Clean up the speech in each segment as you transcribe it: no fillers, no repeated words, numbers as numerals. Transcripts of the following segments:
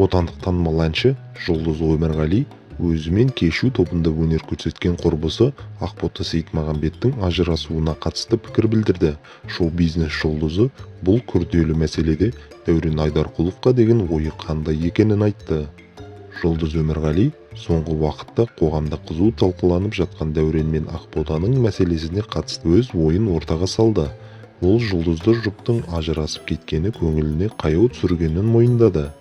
Отандық танымал әнші Жұлдыз Өмірғали өзімен Кешу тобында өнер көрсеткен құрбысы Ақбота Сейітмағамбеттің ажырасуына қатысты пікір білдірді. Шоу-бизнес жұлдызы бұл күрделі мәселеде Дәурен Айдарқұловқа деген ойы қандай екенін айтты. Жұлдыз Өмірғали соңғы уақытта қоғамда қызу талқыланып жатқан Дәурен мен Ақботаның мәселесіне қатысты өз ойын ортаға салды. Ол жұлдызды жұптың ажырасып кеткені көңіліне қаяу түсіргенін мойындады.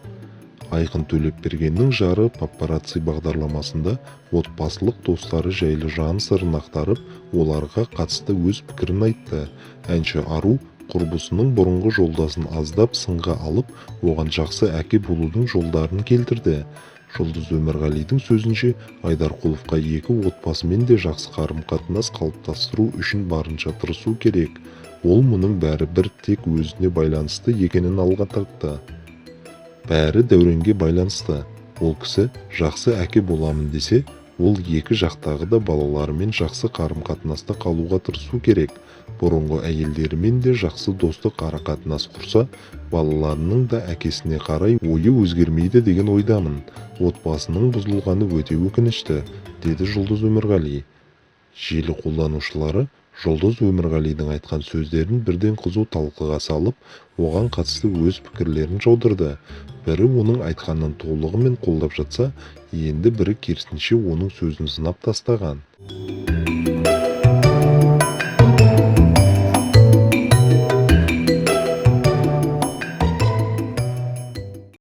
Айқын Төлепбергеннің жары папарацци бағдарламасында отбасылық достары жайлы жан сырын ақтарып, оларға қатысты өз пікірін айтты. Әнші Ару құрбысының бұрынғы жолдасын аздап сынға алып, оған жақсы әке болудың жолдарын келтірді. Жұлдыз Өмірғалидің сөзінше, Айдарқұловқа екі отбасымен де жақсы қарым-қатынас қалыптастыру үшін барынша тырысу керек. Ол мұның бәрі бір тек өзіне байланысты екенін алға тартты. Бәрі Дәуренге байланысты. Ол кісі жақсы әке боламын десе, ол екі жақтағы да балаларымен жақсы қарым-қатынаста қалуға тырысу керек. Бұрынғы әйелдерімен де жақсы достық ара-қатынас құрса, балаларының да әкесіне қарай ойы өзгермейді деген ойдамын. Отбасының бұзылғаны өте өкінішті, деді Жұлдыз Өмірғали. Желі қолданушылары Жұлдыз Өмірғалидің айтқан сөздерін бірден қызу талқыға салып, оған қатысты өз пікірлерін жаудырды. Бірі оның айтқанын толығымен қолдап жатса, енді бірі керісінше оның сөзін сынап тастаған.